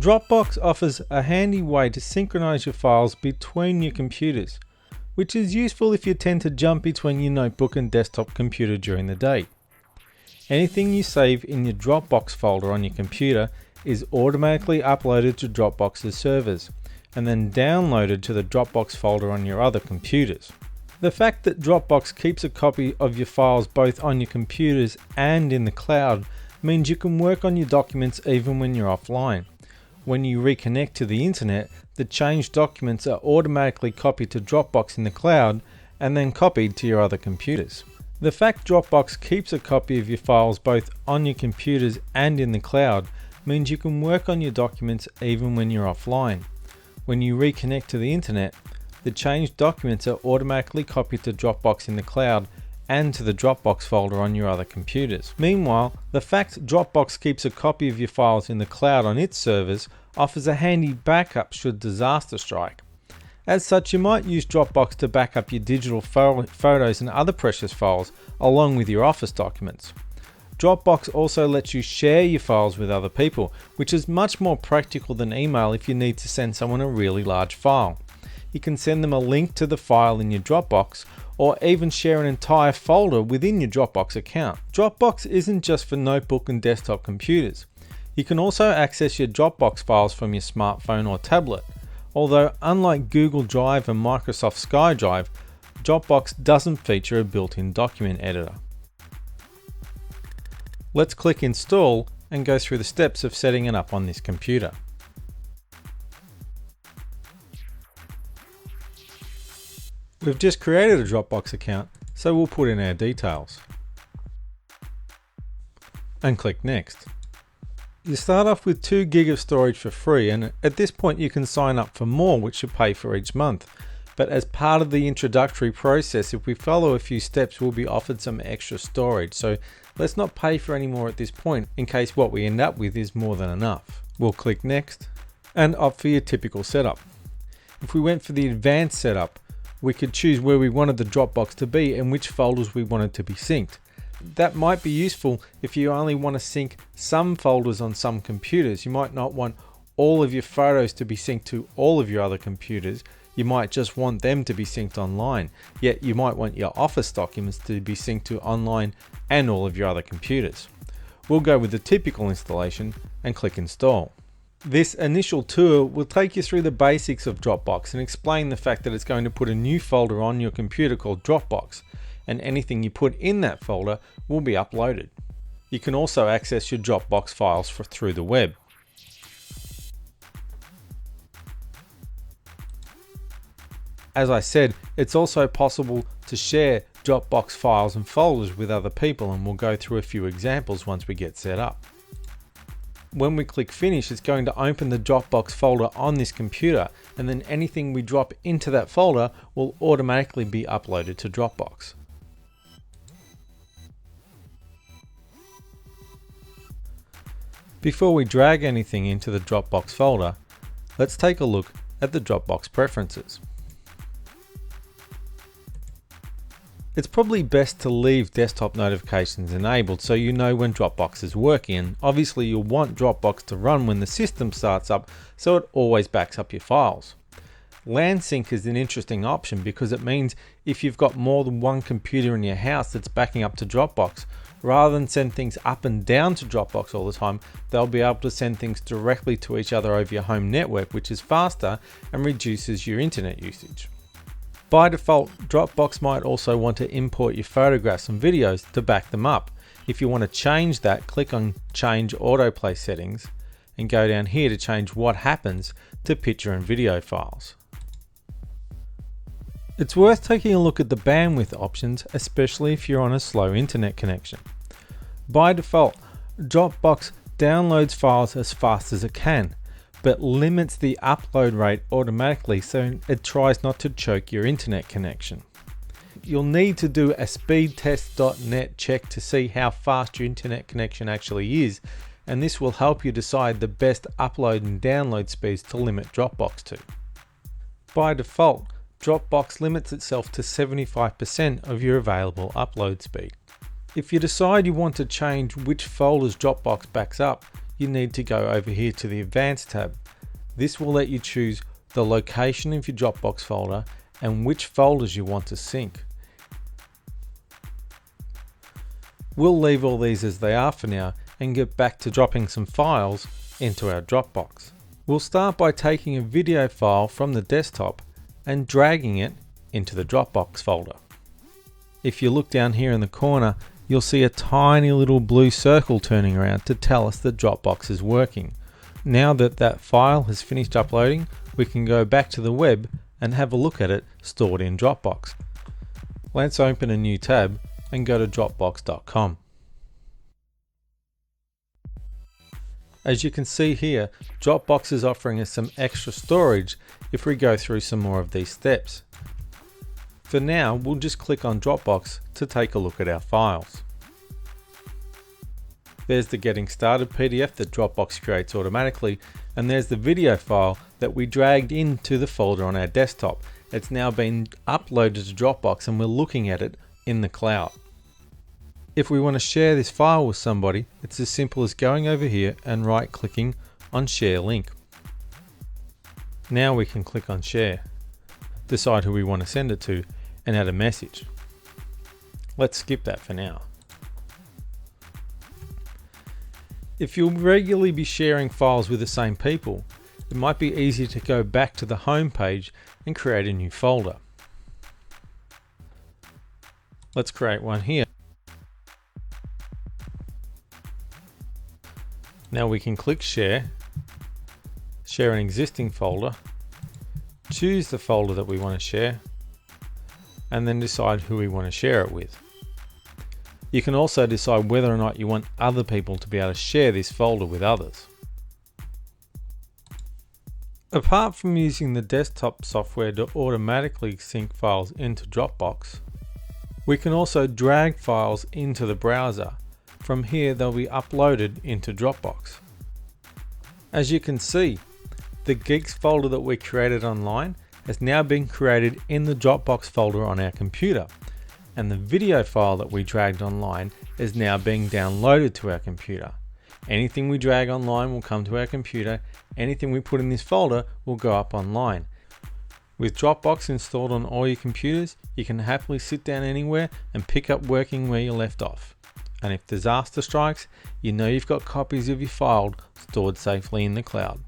Dropbox offers a handy way to synchronize your files between your computers, which is useful if you tend to jump between your notebook and desktop computer during the day. Anything you save in your Dropbox folder on your computer is automatically uploaded to Dropbox's servers and then downloaded to the Dropbox folder on your other computers. The fact that Dropbox keeps a copy of your files both on your computers and in the cloud means you can work on your documents even when you're offline. When you reconnect to the internet, the changed documents are automatically copied to Dropbox in the cloud and then copied to your other computers. The fact Dropbox keeps a copy of your files both on your computers and in the cloud means you can work on your documents even when you're offline. When you reconnect to the internet, the changed documents are automatically copied to Dropbox in the cloud and to the Dropbox folder on your other computers. Meanwhile, the fact Dropbox keeps a copy of your files in the cloud on its servers offers a handy backup should disaster strike. As such, you might use Dropbox to back up your digital photos and other precious files along with your office documents. Dropbox also lets you share your files with other people, which is much more practical than email if you need to send someone a really large file. You can send them a link to the file in your Dropbox, or even share an entire folder within your Dropbox account. Dropbox isn't just for notebook and desktop computers. You can also access your Dropbox files from your smartphone or tablet. Although unlike Google Drive and Microsoft SkyDrive, Dropbox doesn't feature a built-in document editor. Let's click Install and go through the steps of setting it up on this computer. We've just created a Dropbox account, so we'll put in our details. And click Next. You start off with 2 GB of storage for free, and at this point you can sign up for more, which you pay for each month. But as part of the introductory process, if we follow a few steps, we'll be offered some extra storage. So let's not pay for any more at this point, in case what we end up with is more than enough. We'll click Next and opt for your typical setup. If we went for the advanced setup, we could choose where we wanted the Dropbox to be and which folders we wanted to be synced. That might be useful if you only want to sync some folders on some computers. You might not want all of your photos to be synced to all of your other computers. You might just want them to be synced online. Yet you might want your Office documents to be synced to online and all of your other computers. We'll go with the typical installation and click Install. This initial tour will take you through the basics of Dropbox and explain the fact that it's going to put a new folder on your computer called Dropbox, and anything you put in that folder will be uploaded. You can also access your Dropbox files through the web. As I said, it's also possible to share Dropbox files and folders with other people, and we'll go through a few examples once we get set up. When we click Finish, it's going to open the Dropbox folder on this computer, and then anything we drop into that folder will automatically be uploaded to Dropbox. Before we drag anything into the Dropbox folder, let's take a look at the Dropbox preferences. It's probably best to leave desktop notifications enabled so you know when Dropbox is working, and obviously you'll want Dropbox to run when the system starts up so it always backs up your files. LAN sync is an interesting option because it means if you've got more than one computer in your house that's backing up to Dropbox, rather than send things up and down to Dropbox all the time, they'll be able to send things directly to each other over your home network, which is faster and reduces your internet usage. By default, Dropbox might also want to import your photographs and videos to back them up. If you want to change that, click on Change Autoplay Settings and go down here to change what happens to picture and video files. It's worth taking a look at the bandwidth options, especially if you're on a slow internet connection. By default, Dropbox downloads files as fast as it can, but limits the upload rate automatically so it tries not to choke your internet connection. You'll need to do a speedtest.net check to see how fast your internet connection actually is, and this will help you decide the best upload and download speeds to limit Dropbox to. By default, Dropbox limits itself to 75% of your available upload speed. If you decide you want to change which folders Dropbox backs up, you need to go over here to the Advanced tab. This will let you choose the location of your Dropbox folder and which folders you want to sync. We'll leave all these as they are for now and get back to dropping some files into our Dropbox. We'll start by taking a video file from the desktop and dragging it into the Dropbox folder. If you look down here in the corner, you'll see a tiny little blue circle turning around to tell us that Dropbox is working. Now that that file has finished uploading, we can go back to the web and have a look at it stored in Dropbox. Let's open a new tab and go to Dropbox.com. As you can see here, Dropbox is offering us some extra storage if we go through some more of these steps. For now, we'll just click on Dropbox to take a look at our files. There's the Getting Started PDF that Dropbox creates automatically, and there's the video file that we dragged into the folder on our desktop. It's now been uploaded to Dropbox and we're looking at it in the cloud. If we want to share this file with somebody, it's as simple as going over here and right-clicking on Share Link. Now we can click on Share, decide who we want to send it to, and add a message. Let's skip that for now. If you'll regularly be sharing files with the same people, it might be easy to go back to the home page and create a new folder. Let's create one here. Now we can click Share, share an existing folder, choose the folder that we want to share, and then decide who we want to share it with. You can also decide whether or not you want other people to be able to share this folder with others. Apart from using the desktop software to automatically sync files into Dropbox, we can also drag files into the browser. From here, they'll be uploaded into Dropbox. As you can see, the Geeks folder that we created online has now been created in the Dropbox folder on our computer, and the video file that we dragged online is now being downloaded to our computer. Anything we drag online will come to our computer. Anything we put in this folder will go up online. With Dropbox installed on all your computers, you can happily sit down anywhere and pick up working where you left off. And if disaster strikes, you know you've got copies of your file stored safely in the cloud.